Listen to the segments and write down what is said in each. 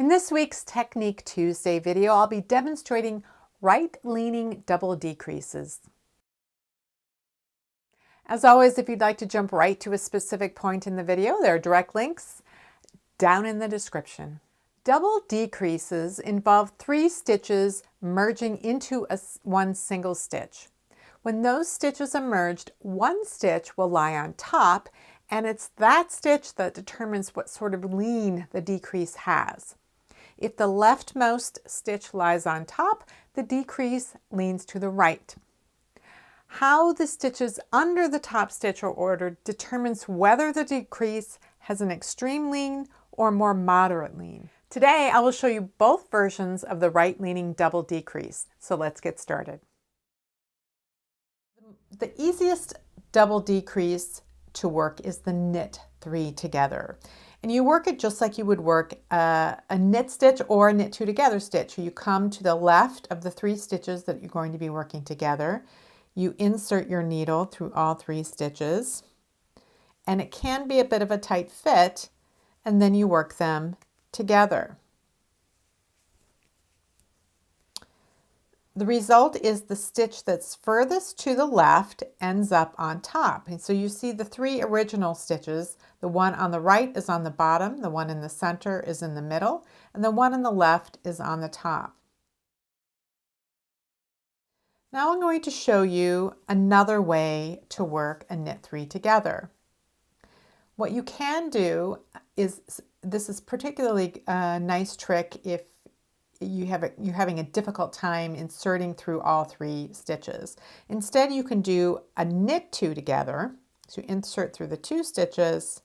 In this week's Technique Tuesday video, I'll be demonstrating right-leaning double decreases. As always, if you'd like to jump right to a specific point in the video, there are direct links down in the description. Double decreases involve 3 stitches merging into one single stitch. When those stitches are merged, one stitch will lie on top, and it's that stitch that determines what sort of lean the decrease has. If the leftmost stitch lies on top, the decrease leans to the right. How the stitches under the top stitch are ordered determines whether the decrease has an extreme lean or more moderate lean. Today, I will show you both versions of the right-leaning double decrease. So let's get started. The easiest double decrease to work is the knit 3 together. And you work it just like you would work a knit stitch or a knit 2 together stitch. You come to the left of the 3 stitches that you're going to be working together. You insert your needle through all 3 stitches, and it can be a bit of a tight fit, and then you work them together. The result is the stitch that's furthest to the left ends up on top. And so you see the 3 original stitches. The one on the right is on the bottom, the one in the center is in the middle, and the one on the left is on the top. Now I'm going to show you another way to work a knit 3 together. What you can do is, this is particularly a nice trick if you're having a difficult time inserting through all 3 stitches. Instead, you can do a knit 2 together. So you insert through the 2 stitches,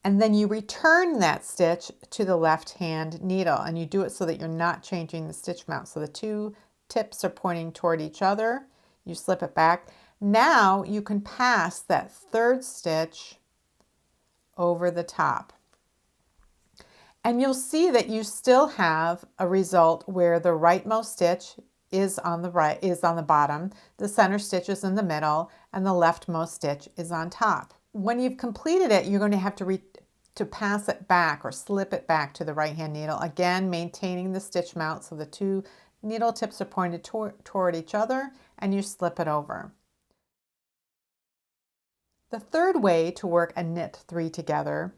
and then you return that stitch to the left hand needle, and you do it so that you're not changing the stitch mount. So the 2 tips are pointing toward each other. You slip it back. Now you can pass that 3rd stitch over the top. And you'll see that you still have a result where the rightmost stitch is on the bottom, the center stitch is in the middle, and the leftmost stitch is on top. When you've completed it, you're going to have to pass it back or slip it back to the right hand needle, again maintaining the stitch mount so the 2 needle tips are pointed toward each other, and you slip it over. The 3rd way to work a knit 3 together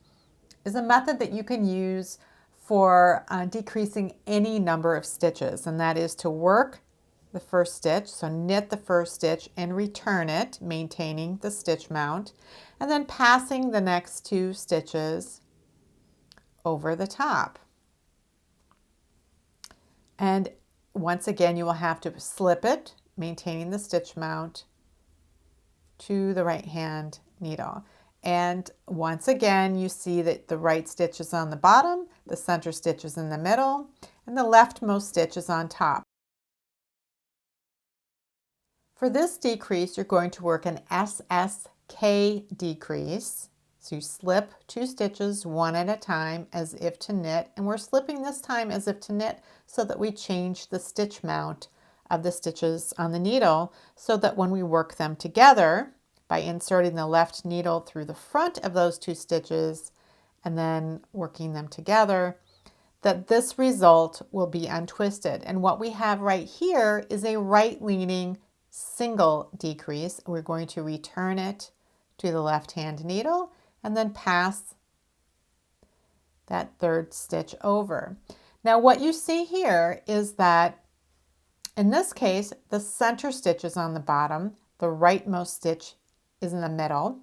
is a method that you can use for decreasing any number of stitches, and that is to work the 1st stitch, so knit the 1st stitch and return it, maintaining the stitch mount, and then passing the next 2 stitches over the top. And once again, you will have to slip it, maintaining the stitch mount, to the right hand needle. And once again, you see that the right stitch is on the bottom, the center stitch is in the middle, and the leftmost stitch is on top. For this decrease, you're going to work an SSK decrease. So you slip 2 stitches one at a time as if to knit, and we're slipping this time as if to knit so that we change the stitch mount of the stitches on the needle, so that when we work them together, by inserting the left needle through the front of those 2 stitches and then working them together, that this result will be untwisted. And what we have right here is a right-leaning single decrease. We're going to return it to the left hand needle and then pass that 3rd stitch over. Now what you see here is that in this case, the center stitch is on the bottom, the rightmost stitch is in the middle,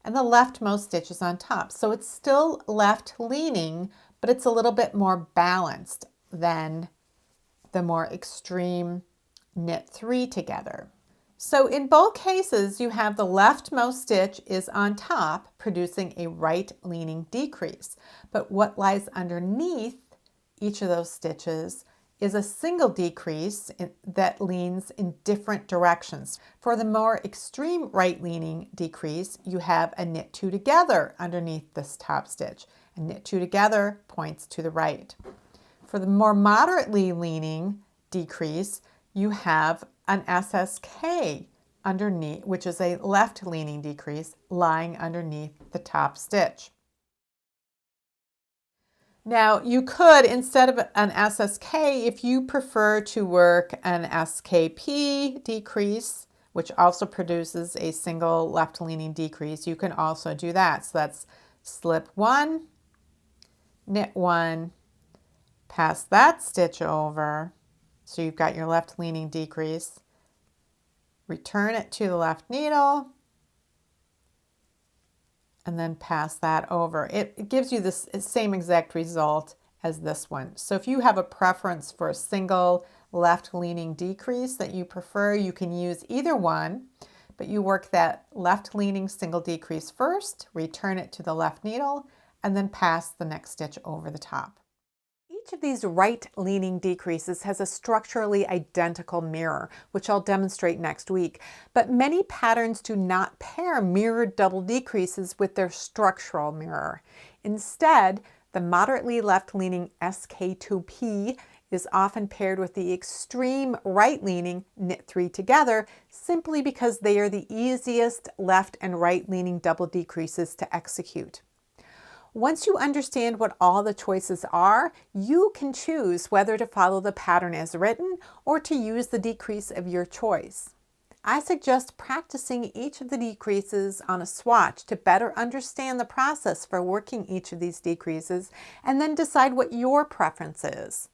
and the leftmost stitch is on top. So it's still left leaning, but it's a little bit more balanced than the more extreme knit 3 together. So in both cases, you have the leftmost stitch is on top, producing a right leaning decrease. But what lies underneath each of those stitches is a single decrease that leans in different directions. For the more extreme right-leaning decrease, you have a knit 2 together underneath this top stitch. A knit 2 together points to the right. For the more moderately leaning decrease, you have an SSK underneath, which is a left-leaning decrease lying underneath the top stitch. Now you could, instead of an SSK, if you prefer to work an SKP decrease, which also produces a single left-leaning decrease, you can also do that. So that's slip 1, knit 1, pass that stitch over, so you've got your left-leaning decrease, return it to the left needle, and then pass that over. It gives you this same exact result as this one. So if you have a preference for a single left-leaning decrease that you prefer, you can use either one, but you work that left-leaning single decrease first, return it to the left needle, and then pass the next stitch over the top. Each of these right-leaning decreases has a structurally identical mirror, which I'll demonstrate next week, but many patterns do not pair mirrored double decreases with their structural mirror. Instead, the moderately left-leaning SK2P is often paired with the extreme right-leaning knit 3 together simply because they are the easiest left and right-leaning double decreases to execute. Once you understand what all the choices are, you can choose whether to follow the pattern as written or to use the decrease of your choice. I suggest practicing each of the decreases on a swatch to better understand the process for working each of these decreases and then decide what your preference is.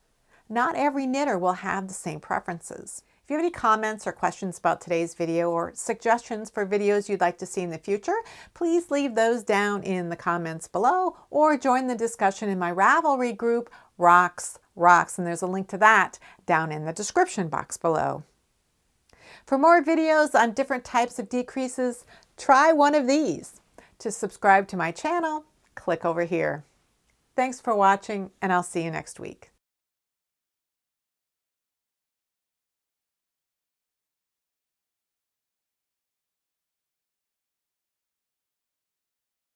Not every knitter will have the same preferences. If you have any comments or questions about today's video or suggestions for videos you'd like to see in the future, please leave those down in the comments below or join the discussion in my Ravelry group, Rocks, and there's a link to that down in the description box below. For more videos on different types of decreases, try one of these. To subscribe to my channel, click over here. Thanks for watching, and I'll see you next week.